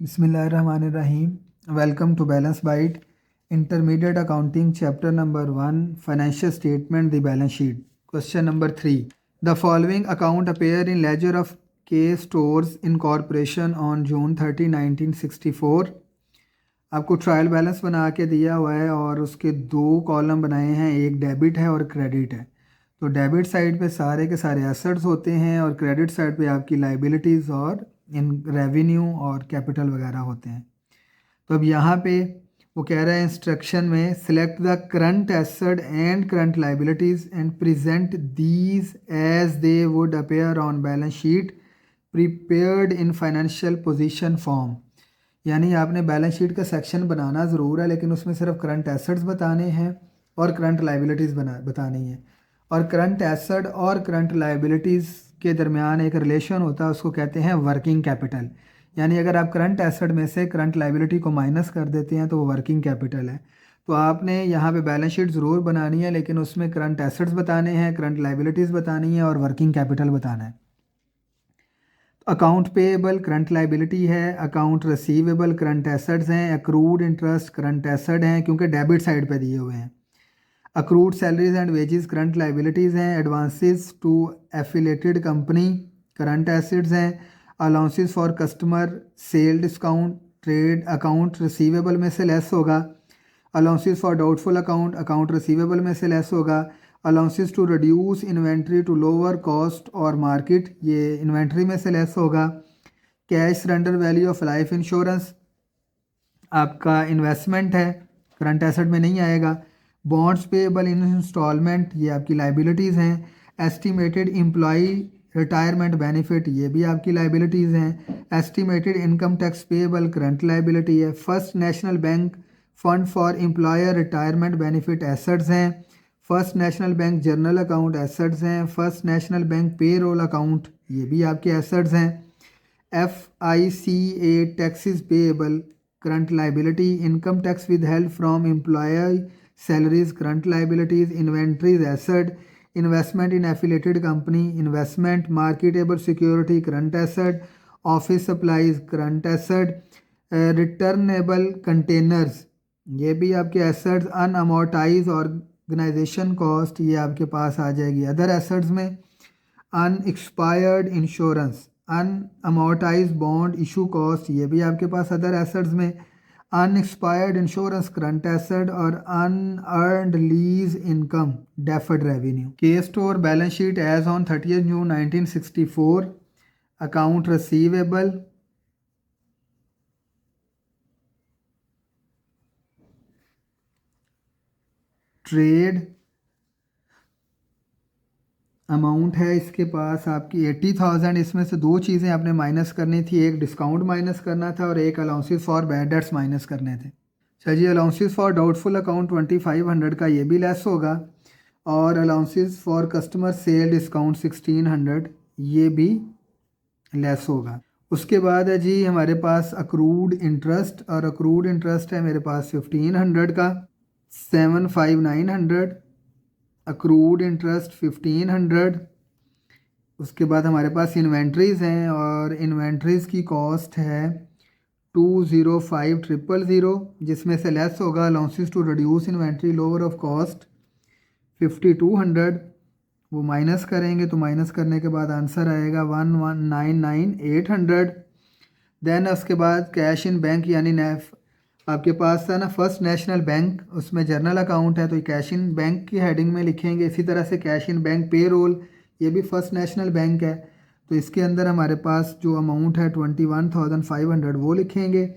बिस्मिल्लाहिर्रहमानिर्रहीम। Welcome to balance byte intermediate accounting chapter number 1 financial statement the balance sheet. Question number 3, the following account appear in ledger of K stores incorporation on June 30 1964। आपको trial balance बना के दिया हुआ है और उसके दो कॉलम बनाए हैं, एक डेबिट है और क्रेडिट है। तो डेबिट साइड पे सारे के सारे एसेट्स होते हैं और क्रेडिट साइड पे आपकी लाइबिलिटीज़ और इन रेवेन्यू और कैपिटल वगैरह होते हैं। तो अब यहाँ पे वो कह रहा है इंस्ट्रक्शन में select the current asset and current liabilities and present these as they would appear on balance sheet prepared in financial position form. यानी आपने बैलेंस शीट का सेक्शन बनाना ज़रूर है, लेकिन उसमें सिर्फ करंट एसेट्स बताने हैं और करंट लाइबिलिटीज़ बतानी है। और करंट एसेट और करंट लाइबिलिटीज़ के दरमियान एक रिलेशन होता है, उसको कहते हैं वर्किंग कैपिटल। यानी अगर आप करंट एसेट में से करंट लाइबिलिटी को माइनस कर देते हैं तो वो वर्किंग कैपिटल है। तो आपने यहाँ पे बैलेंस शीट ज़रूर बनानी है, लेकिन उसमें करंट एसेट्स बताने हैं, करंट लाइबिलिटीज़ बतानी है और वर्किंग कैपिटल बताना है। अकाउंट पेएबल करंट लाइबिलिटी है, अकाउंट रिसीवेबल करंट एसेट्स हैं, अक्रूड इंटरेस्ट करंट एसेट हैं क्योंकि डेबिट साइड पे दिए हुए हैं। Accrued salaries and wages current liabilities हैं, advances to affiliated company current assets हैं, allowances for customer sale discount trade account receivable में से लेस होगा, allowances for doubtful account account receivable में से लेस होगा, allowances to reduce inventory to lower cost और market ये इन्वेंट्री में से लेस होगा, cash surrender value of life insurance आपका इन्वेस्टमेंट है, करंट एसेट में नहीं आएगा, बॉन्ड्स पेएबल इन इंस्टॉलमेंट ये आपकी लाइबिलिटीज़ हैं, एस्टिमेटेड एम्प्लॉई रिटायरमेंट बेनिफिट ये भी आपकी लाइबिलिटीज़ हैं, estimated income tax payable current liability है, first national bank fund for employer retirement benefit assets हैं, first national bank journal account assets हैं, first national bank payroll account ये भी आपके एसेट्स हैं, FICA taxes payable current liability, income tax withheld from employ salaries current liabilities, inventories asset, investment in affiliated company investment, marketable security current asset, office supplies current asset, returnable containers ये भी आपके assets, अनअमोर्टाइज organisation cost ये आपके पास आ जाएगी other assets में, unexpired insurance unamortised bond issue cost ये भी आपके पास अदर एसेट्स में, अनएक्सपायर्ड इंश्योरेंस करंट एसेट और unearned lease income deferred revenue. K store balance sheet as on 30 June 1964। Account receivable trade amount है इसके पास आपकी 80,000। इसमें से दो चीज़ें आपने माइनस करनी थी, एक डिस्काउंट माइनस करना था और एक allowances for bad debts minus करने थे। चलिए अलाउंसेस फॉर डाउटफुल अकाउंट 2500 का ये भी लेस होगा और allowances for customer sale discount 1600 ये भी लेस होगा। उसके बाद है जी हमारे पास अक्रूड इंटरेस्ट और अक्रूड इंटरेस्ट है मेरे पास 1500 का, 75900 अक्रूड इंटरेस्ट 1500। उसके बाद हमारे पास इन्वेंट्रीज़ हैं और इन्वेंट्रीज़ की कॉस्ट है 205,000 जिसमें से लेस होगा allowances to reduce inventory lower of cost 5200, वो माइनस करेंगे तो माइनस करने के बाद आंसर आएगा 1199,800। देन उसके बाद कैश इन बैंक यानी नेफ आपके पास था ना फर्स्ट नेशनल बैंक, उसमें जर्नल अकाउंट है तो ये कैश इन बैंक की हेडिंग में लिखेंगे। इसी तरह से कैश इन बैंक पे रोल ये भी फर्स्ट नेशनल बैंक है तो इसके अंदर हमारे पास जो अमाउंट है 21,500 वो लिखेंगे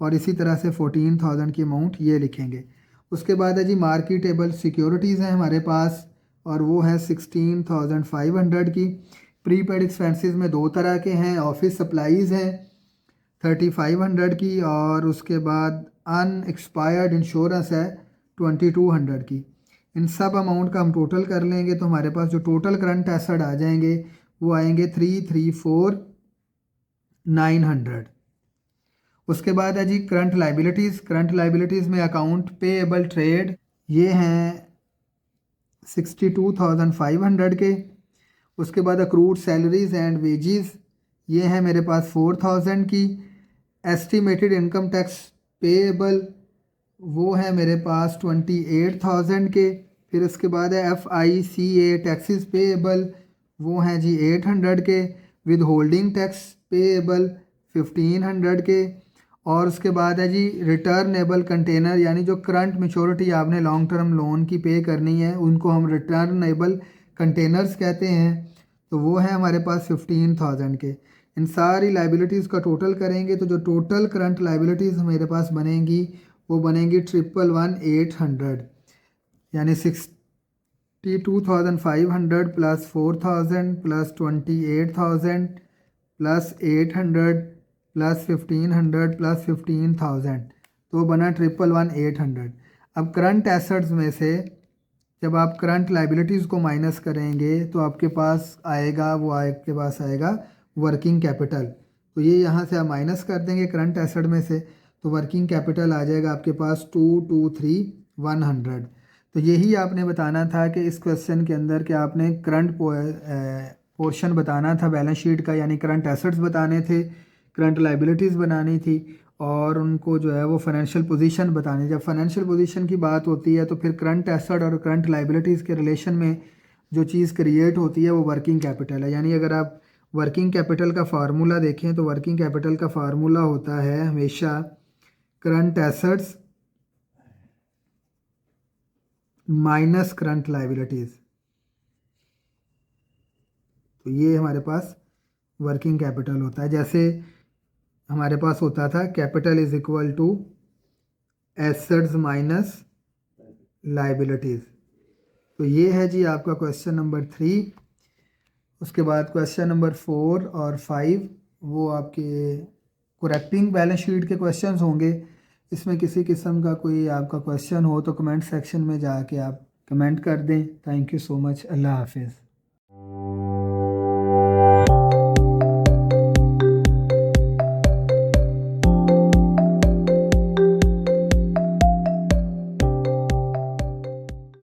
और इसी तरह से 14,000 की अमाउंट ये लिखेंगे। उसके बाद है जी मार्केटेबल सिक्योरिटीज़ हैं हमारे पास और वो है 16,500 की। प्रीपेड एक्सपेंसेस में दो तरह के हैं, ऑफिस सप्लाईज़ हैं 3500 की और उसके बाद अनएक्सपायर्ड इंश्योरेंस है 2200 की। इन सब अमाउंट का हम टोटल कर लेंगे तो हमारे पास जो टोटल करंट एसेट आ जाएंगे वो आएंगे 334,900। उसके बाद है जी करंट लाइबिलिटीज़। करंट लाइबिलिटीज़ में अकाउंट पेएबल ट्रेड ये हैं 62,500 के। उसके बाद अक्रूड सैलरीज एंड वेजेस ये हैं मेरे पास 4,000 की। एस्टिमेटेड इनकम टैक्स पेएबल वो है मेरे पास 28,000 के। फिर उसके बाद है FICA टैक्सेस पेएबल वो हैं जी 800 के। विद होल्डिंग टैक्स पेएबल 1500 के। और उसके बाद है जी रिटर्नेबल कंटेनर, यानी जो करंट मेच्योरिटी आपने लॉन्ग टर्म लोन की पे करनी है उनको हम रिटर्नेबल कंटेनर्स कहते हैं, तो वो है हमारे पास 15,000 के। इन सारी लाइबिलिटीज़ का टोटल करेंगे तो जो टोटल करंट लाइबिलिटीज़ मेरे पास बनेंगी वो बनेंगी 1,800, यानी 62,500 plus 4,000 plus 28,000 plus 800 plus 1,500 plus 15,000, तो बना 1,800। अब करंट एसेट्स में से जब आप करंट लाइबिलिटीज़ को माइनस करेंगे तो आपके पास आएगा, वो आपके पास आएगा वर्किंग कैपिटल। तो ये यहाँ से आप माइनस कर देंगे करंट एसेट में से, तो वर्किंग कैपिटल आ जाएगा आपके पास 223,100। तो यही आपने बताना था कि इस क्वेश्चन के अंदर कि आपने करंट पोर्शन बताना था बैलेंस शीट का, यानी करंट एसेट्स बताने थे, करंट लाइबिलिटीज़ बनानी थी और उनको जो है वो फाइनेंशियल पोजीशन बतानी। जब फाइनेंशियल पोजीशन की बात होती है तो फिर करंट एसेट और करंट लाइबिलिटीज़ के रिलेशन में जो चीज़ क्रिएट होती है वो वर्किंग कैपिटल है। यानी अगर आप वर्किंग कैपिटल का फार्मूला देखें तो वर्किंग कैपिटल का फार्मूला होता है हमेशा current assets minus current liabilities. तो ये हमारे पास वर्किंग कैपिटल होता है। जैसे हमारे पास होता था capital is equal to assets minus liabilities. तो ये है जी आपका क्वेश्चन नंबर 3। उसके बाद क्वेश्चन नंबर 4 और 5 वो आपके करेक्टिंग बैलेंस शीट के क्वेश्चंस होंगे। इसमें किसी किस्म का कोई आपका क्वेश्चन हो तो कमेंट सेक्शन में जाके आप कमेंट कर दें। Thank you so much. अल्लाह हाफिज़।